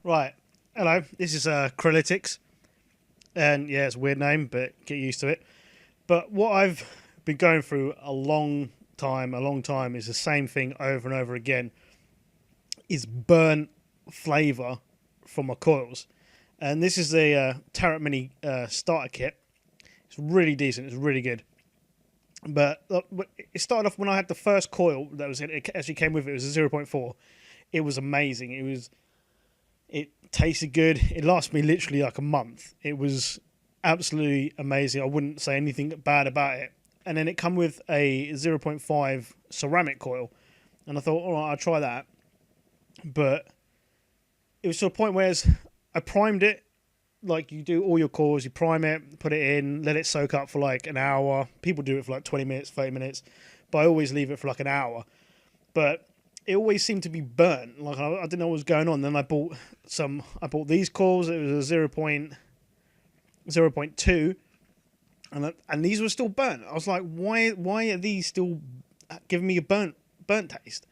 Right, hello, this is Krylytics, and yeah, it's a weird name, but get used to it. But what I've been going through a long time, is the same thing over and over again, is burnt flavour from my coils. And this is the Tarot Mini starter kit. It's really decent, it's really good. But it started off when I had the first coil that was it actually came with it. It was a 0.4. It was amazing. It tasted good. It lasted me literally like a month. It was absolutely amazing. I wouldn't say anything bad about it. And then it come with a 0.5 ceramic coil. And I thought, all right, I'll try that. But it was to a point where I primed it like you do all your coils. You prime it, put it in, let it soak up for like an hour. People do it for like 20 minutes, 30 minutes. But I always leave it for like an hour. But it always seemed to be burnt. Like I didn't know what was going on. Then I bought these coils. It was a 0.2, and these were still burnt. I was like, why are these still giving me a burnt taste?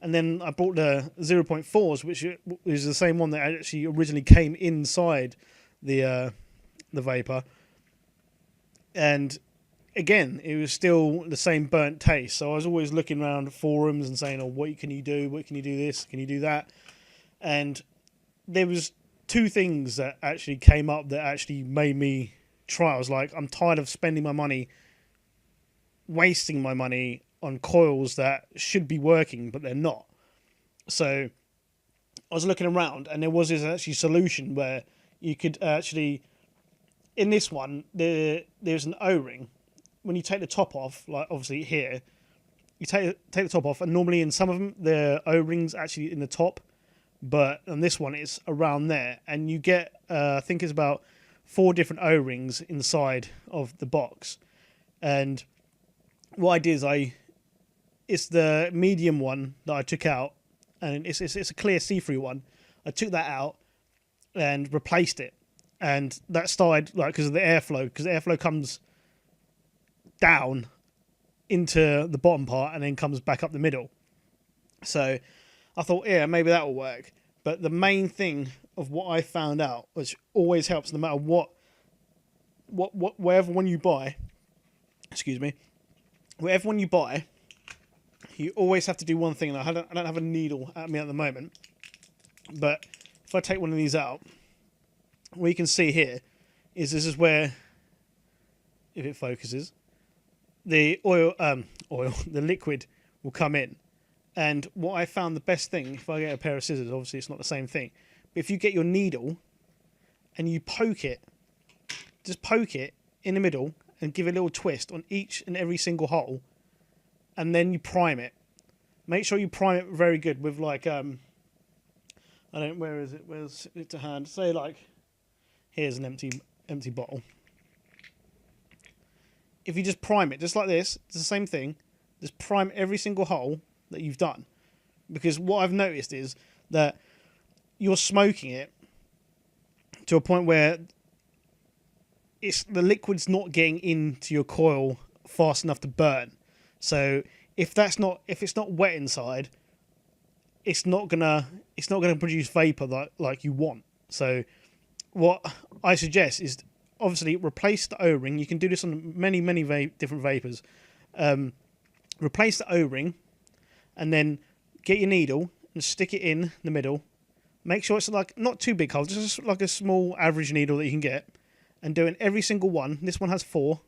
And then I bought the 0.4s, which is the same one that actually originally came inside the vapor, and again, it was still the same burnt taste. So I was always looking around forums and saying, "Oh, what can you do? What can you do this? Can you do that?" And there was two things that actually came up that actually made me try. I was like, I'm tired of spending my money, wasting my money on coils that should be working, but they're not. So I was looking around, and there was this actually solution where you could actually, in this one, there's an O-ring. When you take the top off, like obviously here, you take the top off, and normally in some of them, the O-ring's actually in the top, but on this one, it's around there, and you get, I think it's about 4 different O-rings inside of the box. And what I did is it's the medium one that I took out, and it's a clear see-through one. I took that out and replaced it, and that started like because of the airflow, because the airflow comes down into the bottom part and then comes back up the middle. So I thought, yeah, maybe that will work. But the main thing of what I found out, which always helps no matter whatever one you buy, whatever one you buy, you always have to do one thing. And I don't have a needle at me at the moment, but if I take one of these out, what you can see here is this is where, if it focuses, the the liquid will come in. And what I found the best thing, if I get a pair of scissors, obviously it's not the same thing, but if you get your needle and you poke it, just poke it in the middle and give a little twist on each and every single hole, and then you prime it. Make sure you prime it very good with like, where is it? Where's it to hand? Say like, here's an empty bottle. If you just prime it, just like this, it's the same thing. Just prime every single hole that you've done. Because what I've noticed is that you're smoking it to a point where the liquid's not getting into your coil fast enough to burn. So if it's not wet inside, it's not gonna produce vapor like you want. So what I suggest is obviously replace the O-ring. You can do this on many different vapors. Replace the O-ring, and then get your needle and stick it in the middle. Make sure it's like not too big hole, just like a small average needle that you can get, and do it in every single one. This one has 4.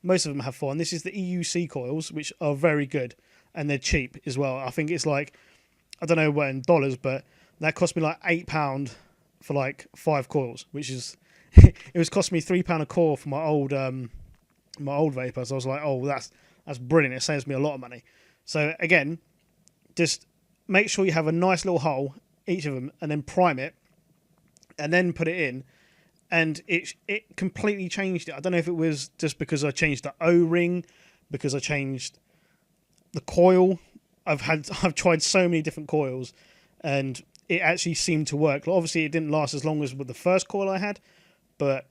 Most of them have 4, and this is the EUC coils, which are very good, and they're cheap as well. I think it's like, I don't know what in dollars, but that cost me like £8 for like 5 coils, which is it was costing me £3 a coil for my old vapor. So I was like, oh, that's brilliant. It saves me a lot of money. So again, just make sure you have a nice little hole each of them, and then prime it, and then put it in. And it completely changed it. I don't know if it was just because I changed the O-ring, because I changed the coil. I've tried so many different coils, and it actually seemed to work. Obviously, it didn't last as long as with the first coil I had, but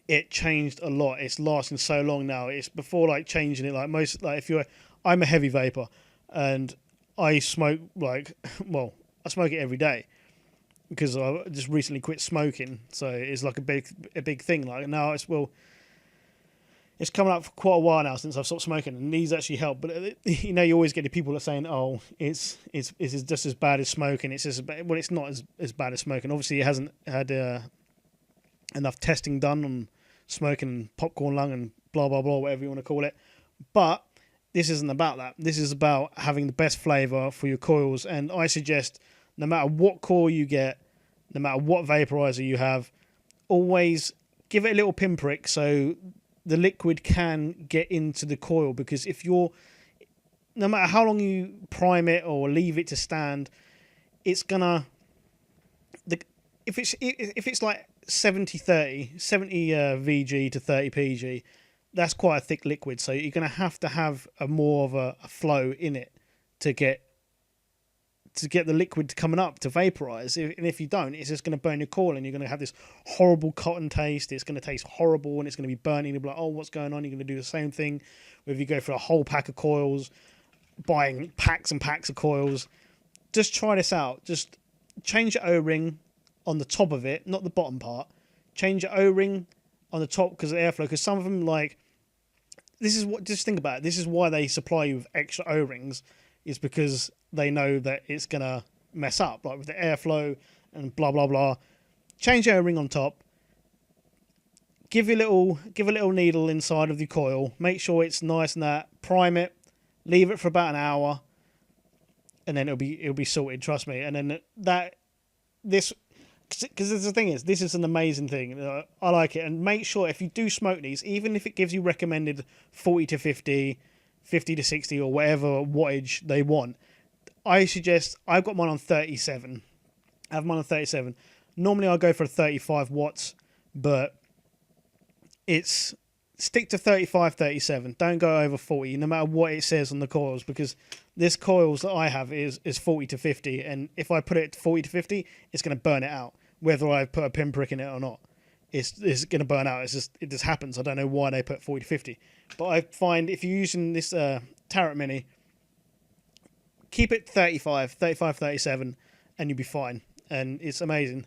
it changed a lot. It's lasting so long now. It's before like changing it. Like most, like if you're, I'm a heavy vapor, and I smoke like, well, I smoke it every day because I just recently quit smoking. So it's like a big thing. Like now it's it's coming up for quite a while now since I've stopped smoking, and these actually help. But you know, you always get the people that are saying, "Oh, it's just as bad as smoking." It's just well, it's not as bad as smoking. Obviously, it hasn't had enough testing done on smoking popcorn lung and blah blah blah, whatever you want to call it. But this isn't about that. This is about having the best flavor for your coils, and I suggest no matter what coil you get, no matter what vaporizer you have, always give it a little pinprick so the liquid can get into the coil, because if you're, no matter how long you prime it or leave it to stand, it's gonna, if it's like 70-30, 70 VG to 30 PG, that's quite a thick liquid, so you're gonna have to have a more of a flow in it to get the liquid coming up to vaporize. And if you don't, it's just going to burn your coil, and you're going to have this horrible cotton taste. It's going to taste horrible, and it's going to be burning. You'll be like, oh, what's going on? You're going to do the same thing if you go for a whole pack of coils, buying packs and packs of coils. Just try this out. Just change your O-ring on the top of it, not the bottom part. Change your O-ring on the top because of the airflow, because some of them, like, this is what, just think about it. This is why they supply you with extra O-rings, is because they know that it's going to mess up, like with the airflow and blah, blah, blah. Change your O-ring on top. Give a little needle inside of the coil. Make sure it's nice and that. Prime it. Leave it for about an hour. And then it'll be sorted, trust me. And then because the thing is, this is an amazing thing. I like it. And make sure if you do smoke these, even if it gives you recommended 40 to 50, 50 to 60 or whatever wattage they want, I suggest, I've got mine on 37. I have mine on 37. Normally I go for 35 watts, but it's stick to 35, 37. Don't go over 40, no matter what it says on the coils, because this coils that I have is 40 to 50, and if I put it 40 to 50, it's going to burn it out, whether I put a pinprick in it or not. It's going to burn out. It just happens. I don't know why they put 40 to 50. But I find if you're using this Tarot Mini, keep it 35, 37, and you'll be fine. And it's amazing.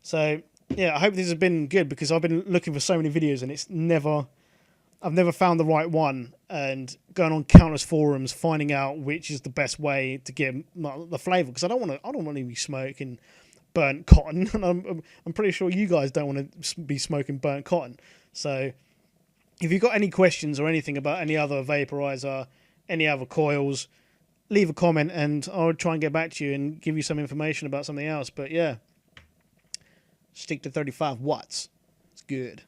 So, yeah, I hope this has been good, because I've been looking for so many videos, and I've never found the right one. And going on countless forums, finding out which is the best way to get the flavour, because I don't want to be smoking burnt cotton, and I'm pretty sure you guys don't want to be smoking burnt cotton. So if you've got any questions or anything about any other vaporizer, any other coils, leave a comment and I'll try and get back to you and give you some information about something else. But yeah, stick to 35 watts. It's good.